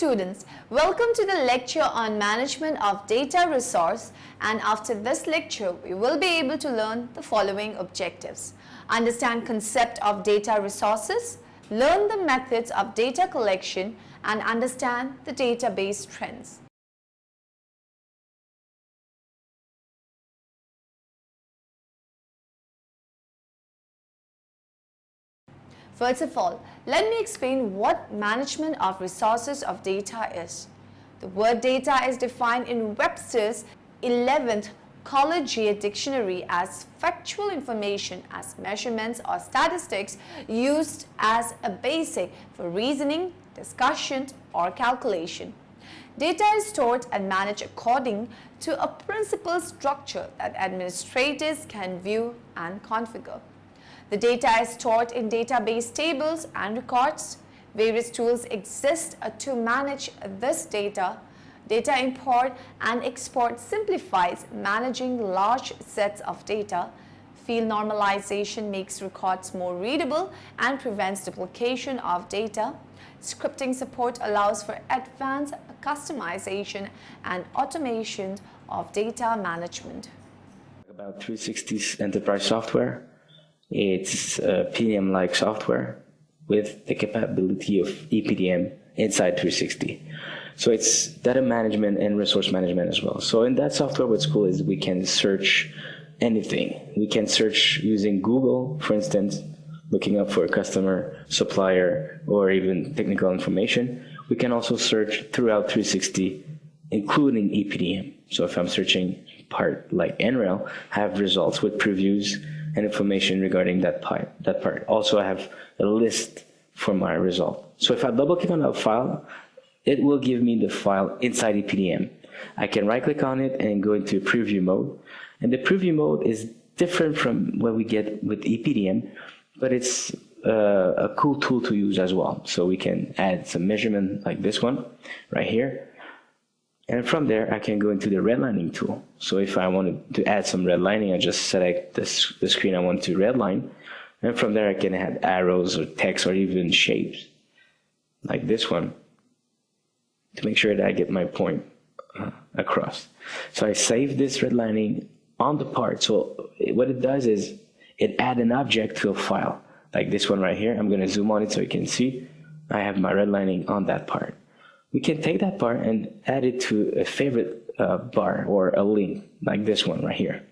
students, welcome to the lecture on management of data resource, and after this lecture we will be able to learn the following objectives. Understand concept of data resources, learn the methods of data collection and understand the database trends. First of all, let me explain what management of resources of data is. The word data is defined in Webster's 11th Collegiate Dictionary as factual information, as measurements or statistics used as a basis for reasoning, discussion or calculation. Data is stored and managed according to a principal structure that administrators can view and configure. The data is stored in database tables and records. Various tools exist to manage this data. Data import and export simplifies managing large sets of data. Field normalization makes records more readable and prevents duplication of data. Scripting support allows for advanced customization and automation of data management. About 360's enterprise software. It's PDM-like software with the capability of EPDM inside 360. So it's data management and resource management as well. So in that software, what's cool is we can search anything. We can search using Google, for instance, looking up for a customer, supplier, or even technical information. We can also search throughout 360, including EPDM. So if I'm searching part like NREL, I have results with previews and information regarding that part. Also, I have a list for my result. So if I double click on that file, it will give me the file inside EPDM. I can right click on it and go into preview mode. And the preview mode is different from what we get with EPDM, but it's a cool tool to use as well. So we can add some measurement like this one right here. And from there, I can go into the redlining tool. So if I wanted to add some redlining, I just select the screen I want to redline. And from there, I can add arrows or text or even shapes, like this one, to make sure that I get my point across. So I save this redlining on the part. So what it does is it adds an object to a file, like this one right here. I'm going to zoom on it so you can see I have my redlining on that part. We can take that part and add it to a favorite bar or a link, like this one right here.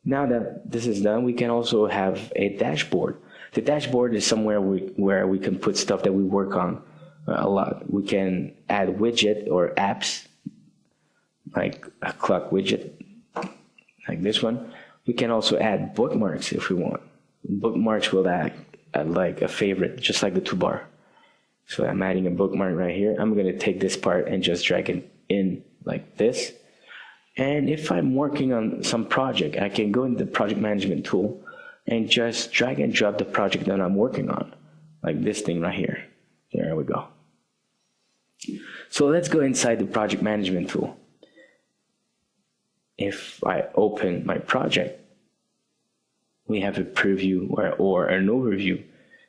Now that this is done, we can also have a dashboard. The dashboard is somewhere where we can put stuff that we work on a lot. We can add widget or apps, like a clock widget, like this one. We can also add bookmarks if we want. Bookmarks will act like a favorite, just like the toolbar. So I'm adding a bookmark right here. I'm going to take this part and just drag it in like this. And if I'm working on some project, I can go in the project management tool and just drag and drop the project that I'm working on, like this thing right here. There we go. So let's go inside the project management tool. If I open my project, we have a preview or an overview.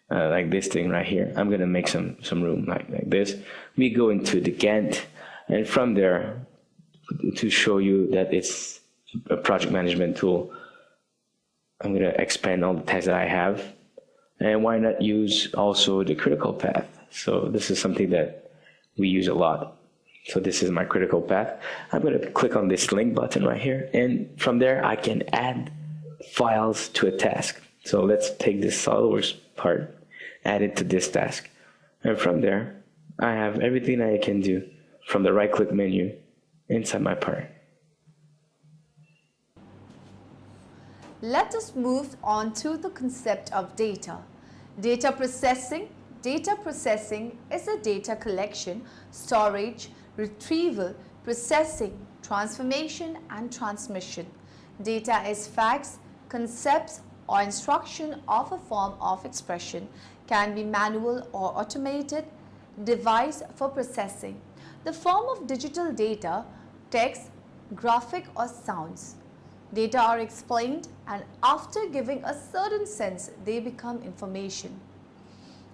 Like this thing right here. I'm going to make some room like this. We go into the Gantt, and from there, to show you that it's a project management tool, I'm going to expand all the tags that I have. And why not use also the critical path? So this is something that we use a lot. So this is my critical path. I'm going to click on this link button right here, and from there I can add files to a task. So let's take this SOLIDWORKS part, add it to this task. And from there, I have everything I can do from the right-click menu inside my part. Let us move on to the concept of data. Data processing. Data processing is a data collection, storage, retrieval, processing, transformation, and transmission. Data is facts, concepts, or instruction of a form of expression, can be manual or automated, device for processing. The form of digital data, text, graphic or sounds. Data are explained and after giving a certain sense, they become information.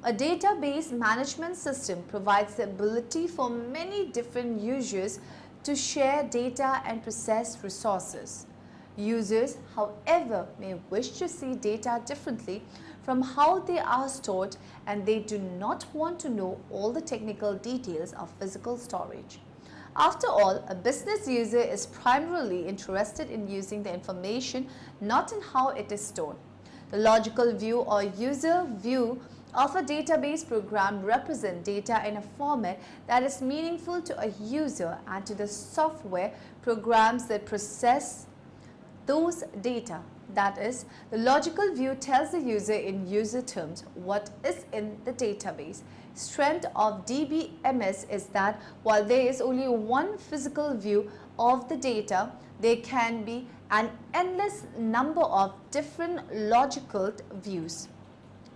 A database management system provides the ability for many different users to share data and process resources. Users, however, may wish to see data differently from how they are stored, and they do not want to know all the technical details of physical storage. After all, a business user is primarily interested in using the information, not in how it is stored. The logical view or user view of a database program represent data in a format that is meaningful to a user and to the software programs that process those data. That is, the logical view tells the user in user terms what is in the database. Strength of DBMS is that while there is only one physical view of the data, there can be an endless number of different logical views.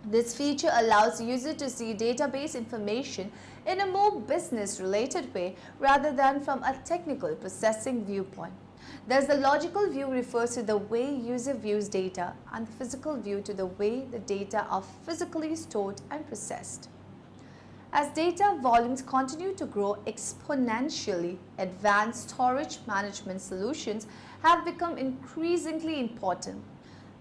This feature allows the user to see database information in a more business-related way rather than from a technical processing viewpoint. Thus, the logical view refers to the way user views data, and the physical view to the way the data are physically stored and processed. As data volumes continue to grow exponentially, advanced storage management solutions have become increasingly important.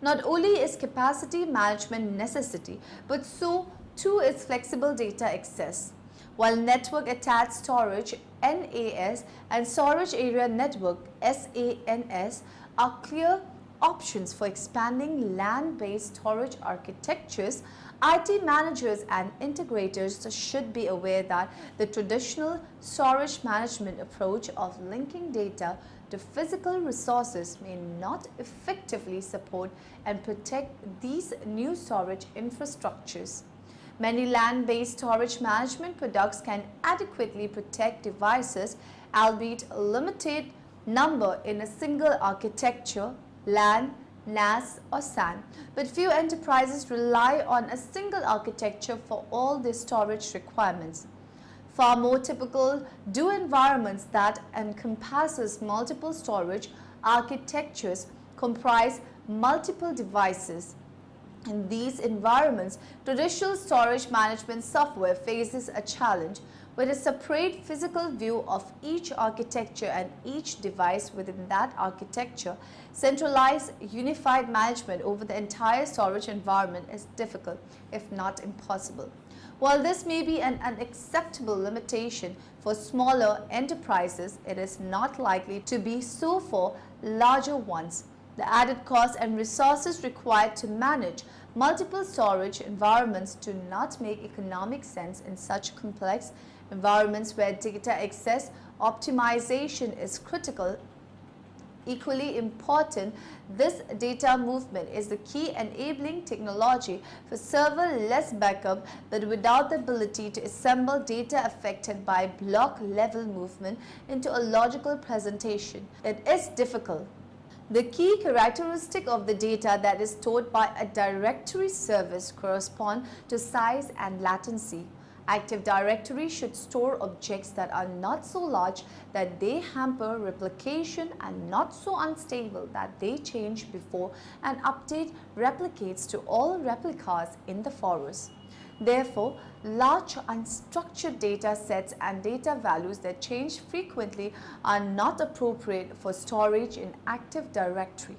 Not only is capacity management necessity, but so too is flexible data access. While network attached storage (NAS) and storage area network (SANS) are clear options for expanding LAN-based storage architectures, IT managers and integrators should be aware that the traditional storage management approach of linking data to physical resources may not effectively support and protect these new storage infrastructures. Many LAN-based storage management products can adequately protect devices, albeit a limited number in a single architecture, LAN, NAS or SAN, but few enterprises rely on a single architecture for all their storage requirements. Far more typical do environments that encompasses multiple storage architectures comprise multiple devices. In these environments, traditional storage management software faces a challenge with a separate physical view of each architecture and each device within that architecture. Centralized, unified management over the entire storage environment is difficult, if not impossible. While this may be an unacceptable limitation for smaller enterprises, it is not likely to be so for larger ones. The added costs and resources required to manage multiple storage environments do not make economic sense in such complex environments where data access optimization is critical. Equally important, this data movement is the key enabling technology for serverless backup, but without the ability to assemble data affected by block level movement into a logical presentation, it is difficult. The key characteristic of the data that is stored by a directory service correspond to size and latency. Active Directory should store objects that are not so large that they hamper replication and not so unstable that they change before an update replicates to all replicas in the forest. Therefore, large unstructured data sets and data values that change frequently are not appropriate for storage in Active Directory.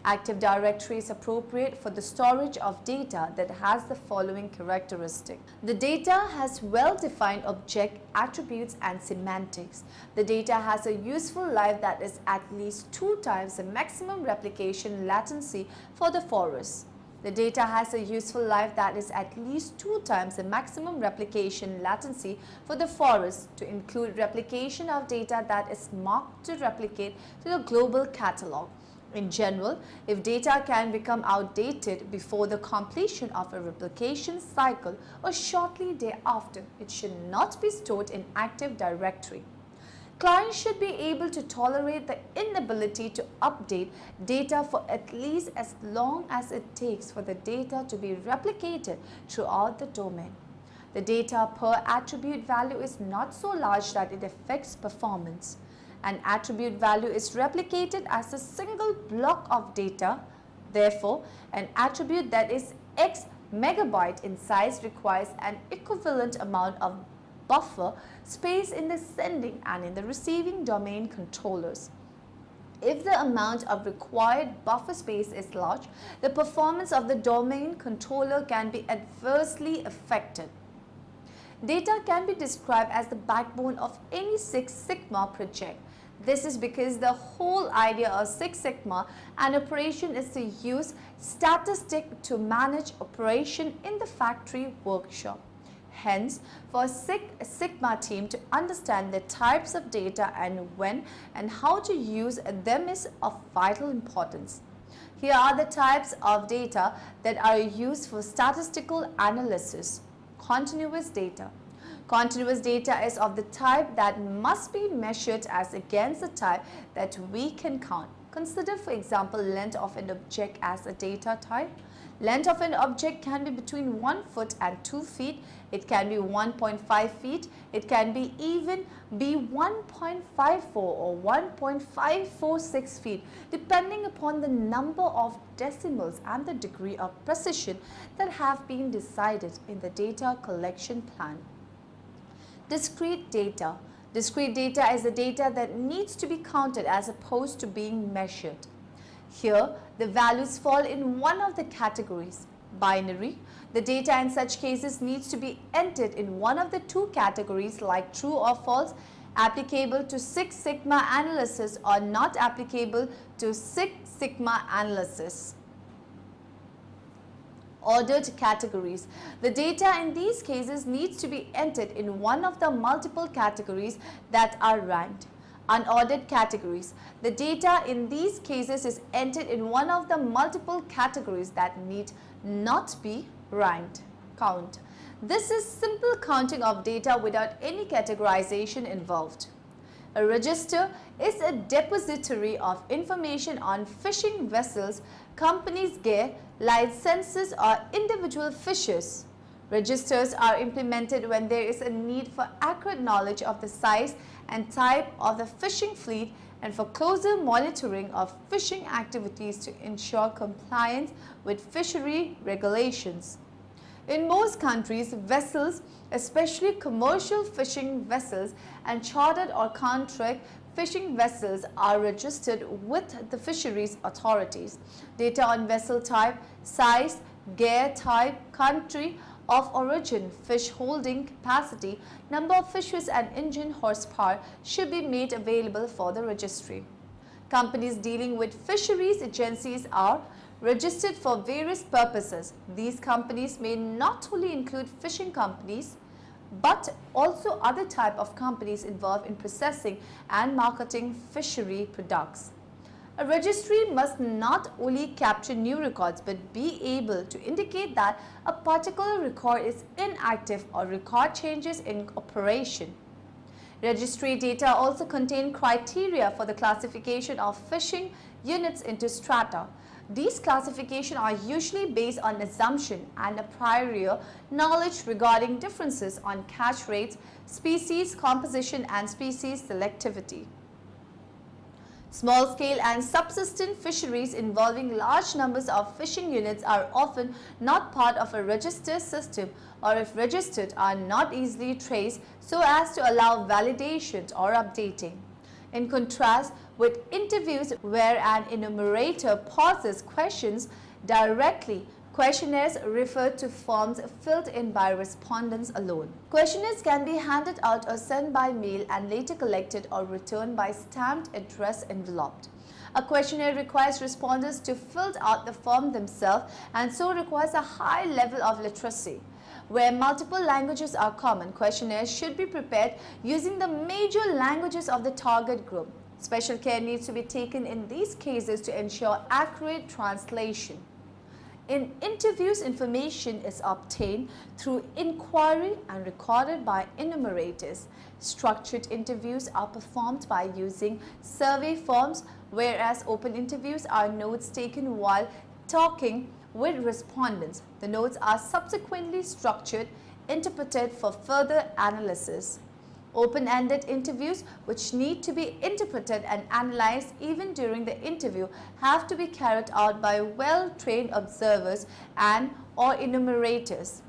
Active Directory is appropriate for the storage of data that has the following characteristic. The data has well-defined object attributes and semantics. The data has a useful life that is at least 2 times the maximum replication latency for the forest. The data has a useful life that is at least 2 times the maximum replication latency for the forest, to include replication of data that is marked to replicate to the global catalog. In general, if data can become outdated before the completion of a replication cycle or shortly thereafter, it should not be stored in Active Directory. Clients should be able to tolerate the inability to update data for at least as long as it takes for the data to be replicated throughout the domain. The data per attribute value is not so large that it affects performance. An attribute value is replicated as a single block of data. Therefore, an attribute that is X megabyte in size requires an equivalent amount of buffer space in the sending and in the receiving domain controllers. If the amount of required buffer space is large, the performance of the domain controller can be adversely affected. Data can be described as the backbone of any Six Sigma project. This is because the whole idea of Six Sigma and operation is to use statistic to manage operation in the factory workshop. Hence, for Six Sigma team to understand the types of data and when and how to use them is of vital importance. Here are the types of data that are used for statistical analysis. Continuous data. Continuous data is of the type that must be measured as against the type that we can count. Consider, for example, length of an object as a data type. Length of an object can be between 1 foot and 2 feet. It can be 1.5 feet. It can be even be 1.54 or 1.546 feet, depending upon the number of decimals and the degree of precision that have been decided in the data collection plan. Discrete data. Discrete data is the data that needs to be counted as opposed to being measured. Here, the values fall in one of the categories. Binary. The data in such cases needs to be entered in one of the two categories like true or false, applicable to Six Sigma analysis or not applicable to Six Sigma analysis. Ordered categories. The data in these cases needs to be entered in one of the multiple categories that are ranked. Unordered categories. The data in these cases is entered in one of the multiple categories that need not be ranked. Count. This is simple counting of data without any categorization involved. A register is a depository of information on fishing vessels, companies' gear, licenses or individual fishers. Registers are implemented when there is a need for accurate knowledge of the size and type of the fishing fleet and for closer monitoring of fishing activities to ensure compliance with fishery regulations. In most countries, vessels, especially commercial fishing vessels and chartered or contract fishing vessels, are registered with the fisheries authorities. Data on vessel type, size, gear type, country of origin, fish holding capacity, number of fishes and engine horsepower should be made available for the registry. Companies dealing with fisheries agencies are registered for various purposes. These companies may not only include fishing companies, but also other type of companies involved in processing and marketing fishery products. A registry must not only capture new records but be able to indicate that a particular record is inactive or record changes in operation. Registry data also contain criteria for the classification of fishing units into strata. These classifications are usually based on assumption and a prior knowledge regarding differences on catch rates, species composition and species selectivity. Small-scale and subsistence fisheries involving large numbers of fishing units are often not part of a register system, or if registered are not easily traced so as to allow validation or updating. In contrast with interviews where an enumerator poses questions directly, questionnaires refer to forms filled in by respondents alone. Questionnaires can be handed out or sent by mail and later collected or returned by stamped address enveloped. A questionnaire requires respondents to fill out the form themselves and so requires a high level of literacy. Where multiple languages are common, questionnaires should be prepared using the major languages of the target group. Special care needs to be taken in these cases to ensure accurate translation. In interviews, information is obtained through inquiry and recorded by enumerators. Structured interviews are performed by using survey forms, whereas open interviews are notes taken while talking with respondents. The notes are subsequently structured, interpreted for further analysis. Open-ended interviews, which need to be interpreted and analyzed even during the interview, have to be carried out by well-trained observers and or enumerators.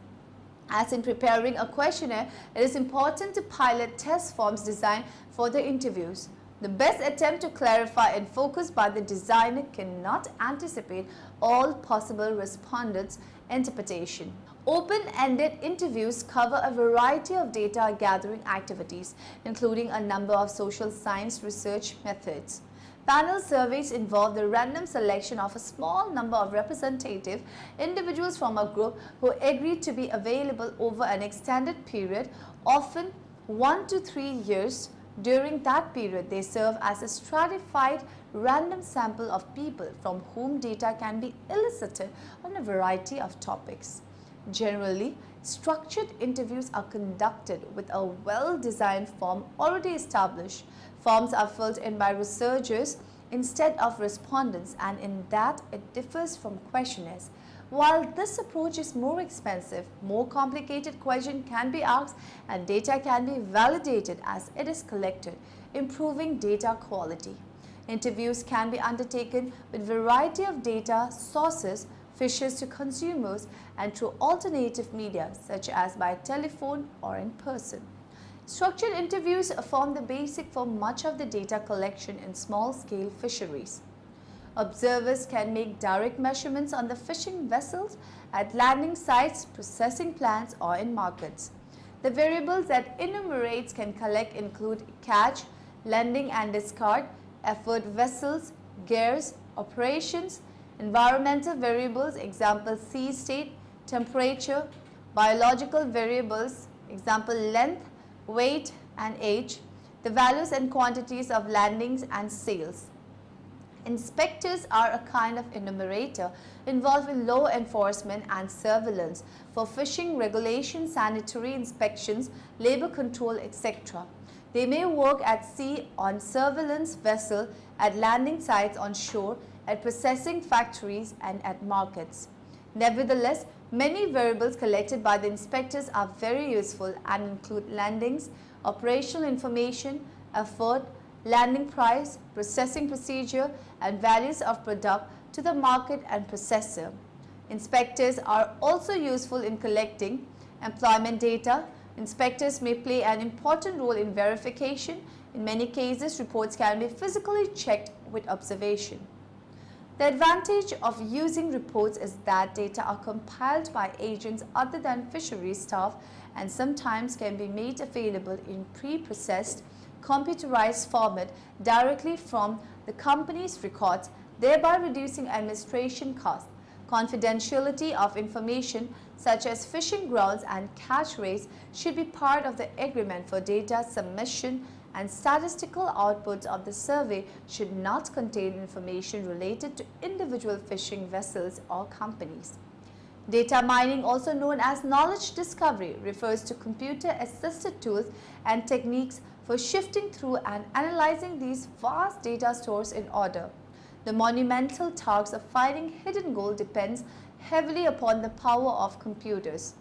As in preparing a questionnaire, it is important to pilot test forms designed for the interviews. The best attempt to clarify and focus by the designer cannot anticipate all possible respondents' interpretation. Open-ended interviews cover a variety of data gathering activities, including a number of social science research methods. Panel surveys involve the random selection of a small number of representative individuals from a group who agree to be available over an extended period, often 1 to 3 years. During that period, they serve as a stratified random sample of people from whom data can be elicited on a variety of topics. Generally, structured interviews are conducted with a well-designed form already established. Forms are filled in by researchers instead of respondents, and in that it differs from questionnaires. While this approach is more expensive, more complicated questions can be asked and data can be validated as it is collected, improving data quality. Interviews can be undertaken with a variety of data sources, fishes to consumers, and through alternative media such as by telephone or in person. Structured interviews form the basic for much of the data collection in small-scale fisheries. Observers can make direct measurements on the fishing vessels at landing sites, processing plants, or in markets. The variables that enumerates can collect include catch, landing and discard, effort vessels, gears, operations, environmental variables, example sea state, temperature, biological variables, example length, weight and age, the values and quantities of landings and sales. Inspectors are a kind of enumerator involved in law enforcement and surveillance for fishing regulations, sanitary inspections, labor control, etc. They may work at sea on surveillance vessel, at landing sites on shore, at processing factories and at markets. Nevertheless, many variables collected by the inspectors are very useful and include landings, operational information, effort, landing price, processing procedure, and values of product to the market and processor. Inspectors are also useful in collecting employment data. Inspectors may play an important role in verification. In many cases, reports can be physically checked with observation. The advantage of using reports is that data are compiled by agents other than fisheries staff and sometimes can be made available in pre-processed, computerized format directly from the company's records, thereby reducing administration costs. Confidentiality of information such as fishing grounds and catch rates should be part of the agreement for data submission, and statistical outputs of the survey should not contain information related to individual fishing vessels or companies. Data mining, also known as knowledge discovery, refers to computer-assisted tools and techniques for shifting through and analyzing these vast data stores in order. The monumental task of finding hidden gold depends heavily upon the power of computers.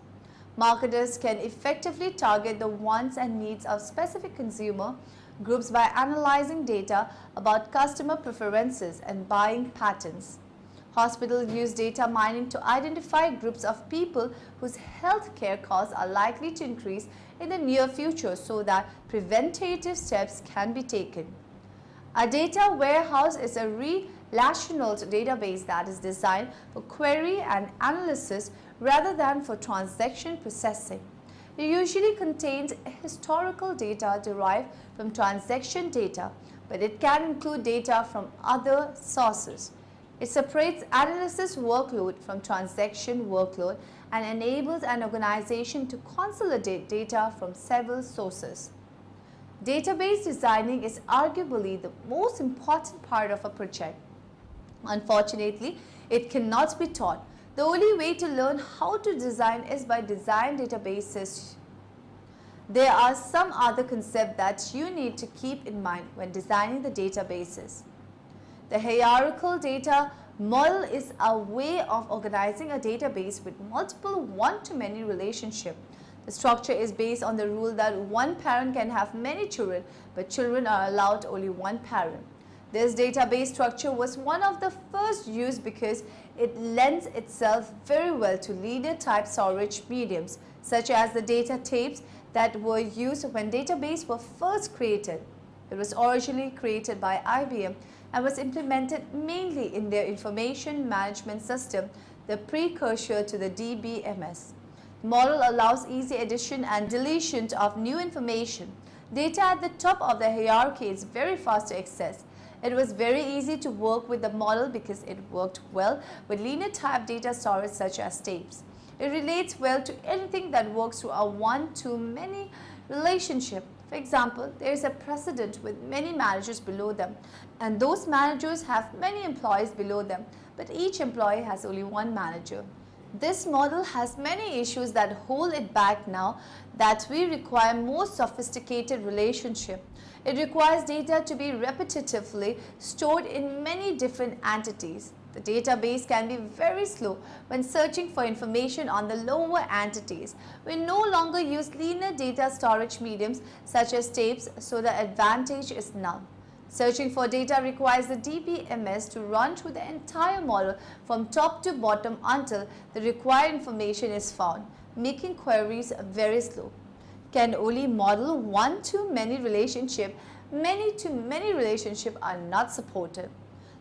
Marketers can effectively target the wants and needs of specific consumer groups by analyzing data about customer preferences and buying patterns. Hospitals use data mining to identify groups of people whose health care costs are likely to increase in the near future so that preventative steps can be taken. A data warehouse is a relational database that is designed for query and analysis rather than for transaction processing. It usually contains historical data derived from transaction data, but it can include data from other sources. It separates analysis workload from transaction workload and enables an organization to consolidate data from several sources. Database designing is arguably the most important part of a project. Unfortunately, it cannot be taught. The only way to learn how to design is by design databases. There are some other concepts that you need to keep in mind when designing the databases. The hierarchical data model is a way of organizing a database with multiple one-to-many relationships. The structure is based on the rule that one parent can have many children, but children are allowed only one parent. This database structure was one of the first used because it lends itself very well to linear type storage mediums, such as the data tapes that were used when databases were first created. It was originally created by IBM and was implemented mainly in their information management system, the precursor to the DBMS. The model allows easy addition and deletion of new information. Data at the top of the hierarchy is very fast to access. It was very easy to work with the model because it worked well with linear type data storage such as tapes. It relates well to anything that works through a one-to-many relationship. For example, there is a president with many managers below them, and those managers have many employees below them, but each employee has only one manager. This model has many issues that hold it back now that we require more sophisticated relationship. It requires data to be repetitively stored in many different entities. The database can be very slow when searching for information on the lower entities. We no longer use linear data storage mediums such as tapes, so the advantage is null. Searching for data requires the DBMS to run through the entire model from top to bottom until the required information is found, making queries very slow. Can only model one-to-many relationship, many-to-many relationship are not supported.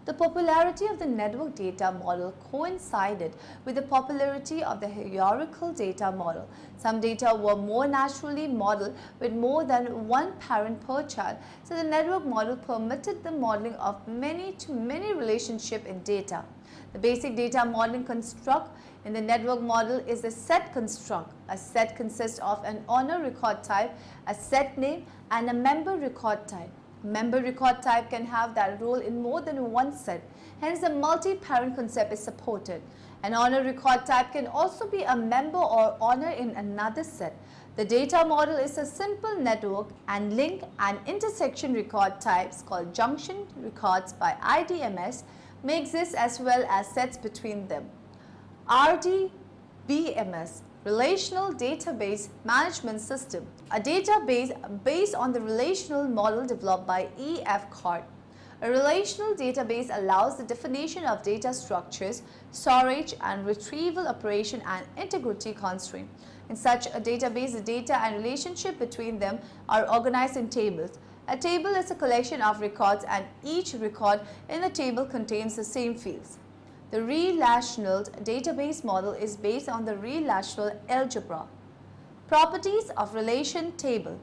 The popularity of the network data model coincided with the popularity of the hierarchical data model. Some data were more naturally modeled with more than one parent per child, so the network model permitted the modeling of many-to-many relationship in data. The basic data modeling construct in the network model is the set construct. A set consists of an owner record type, a set name, and a member record type. Member record type can have that role in more than one set, hence the multi-parent concept is supported. An owner record type can also be a member or owner in another set. The data model is a simple network, and link and intersection record types called junction records by IDMS may exist as well as sets between them. RDBMS, Relational Database Management System, a database based on the relational model developed by E.F. Card. A relational database allows the definition of data structures, storage and retrieval operation and integrity constraint. In such a database, the data and relationship between them are organized in tables. A table is a collection of records, and each record in the table contains the same fields. The relational database model is based on the relational algebra. Properties of relation table.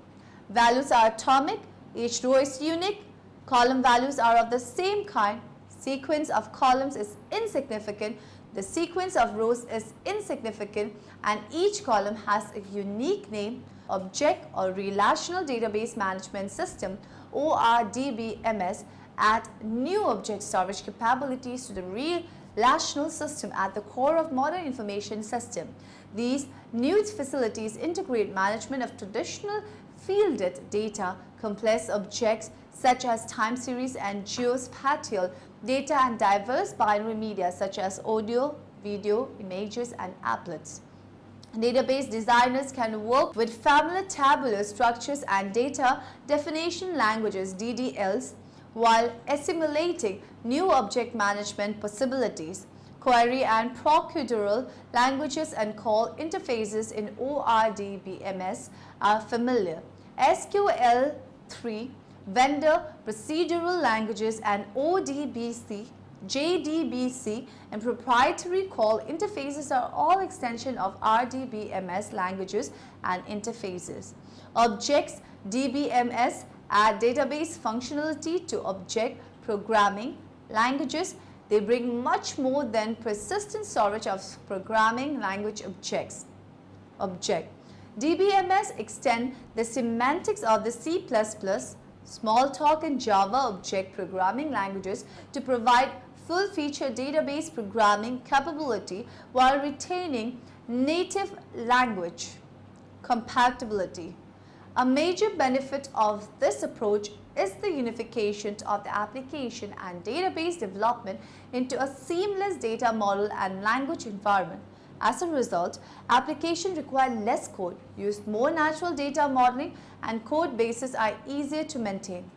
Values are atomic, each row is unique, column values are of the same kind, sequence of columns is insignificant, the sequence of rows is insignificant, and each column has a unique name. Object or Relational Database Management System (ORDBMS) add new object storage capabilities to the relational system at the core of modern information system. These new facilities integrate management of traditional fielded data, complex objects such as time series and geospatial data, and diverse binary media such as audio, video, images, and applets. Database designers can work with familiar tabular structures and data definition languages (DDLs) while assimilating new object management possibilities. Query and procedural languages and call interfaces in ORDBMS are familiar. SQL3, vendor procedural languages, and ODBC, JDBC, and proprietary call interfaces are all extensions of RDBMS languages and interfaces. Objects DBMS add database functionality to object programming languages. They bring much more than persistent storage of programming language objects. Object DBMS extend the semantics of the C++, Smalltalk, and Java object programming languages to provide full-featured database programming capability while retaining native language compatibility. A major benefit of this approach is the unification of the application and database development into a seamless data model and language environment. As a result, applications require less code, use more natural data modeling, and code bases are easier to maintain.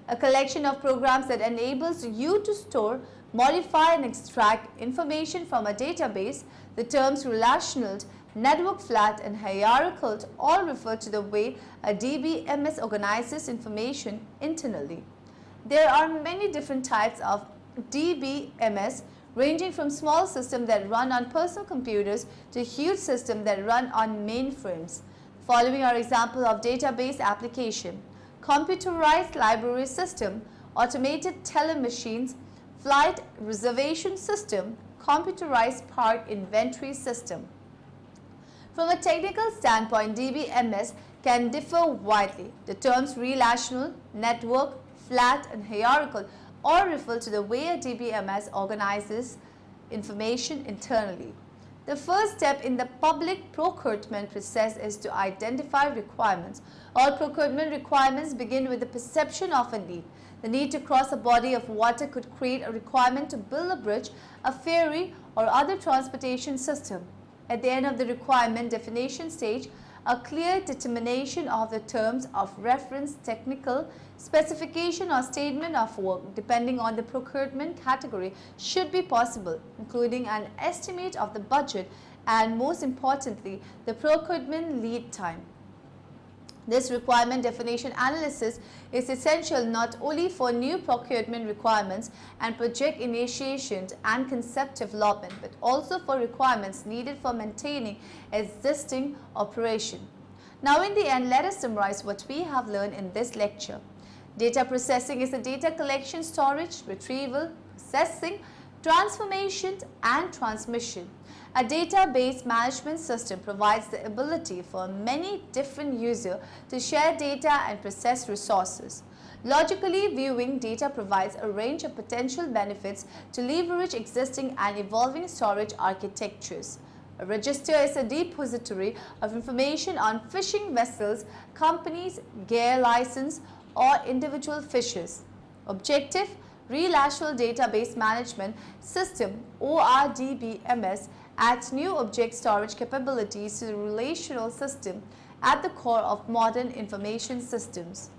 A collection of programs that enables you to store, modify and extract information from a database. The terms relational, network flat and hierarchical all refer to the way a DBMS organizes information internally. There are many different types of DBMS, ranging from small systems that run on personal computers to huge systems that run on mainframes. Following our example of database application: computerized library system, automated teller machines, flight reservation system, computerized park inventory system. From a technical standpoint, DBMS can differ widely. The terms relational, network, flat and hierarchical all refer to the way a DBMS organizes information internally. The first step in the public procurement process is to identify requirements. All procurement requirements begin with the perception of a need. The need to cross a body of water could create a requirement to build a bridge, a ferry, or other transportation system. At the end of the requirement definition stage, a clear determination of the terms of reference, technical specification or statement of work depending on the procurement category should be possible, including an estimate of the budget and, most importantly, the procurement lead time. This requirement definition analysis is essential not only for new procurement requirements and project initiations and concept development, but also for requirements needed for maintaining existing operation. Now, in the end, let us summarize what we have learned in this lecture. Data processing is the data collection, storage, retrieval, processing, transformation and transmission. A database management system provides the ability for many different users to share data and process resources. Logically viewing data provides a range of potential benefits to leverage existing and evolving storage architectures. A register is a depository of information on fishing vessels, companies, gear license, or individual fishes. Objective: Relational Database Management System (ORDBMS) adds new object storage capabilities to the relational system at the core of modern information systems.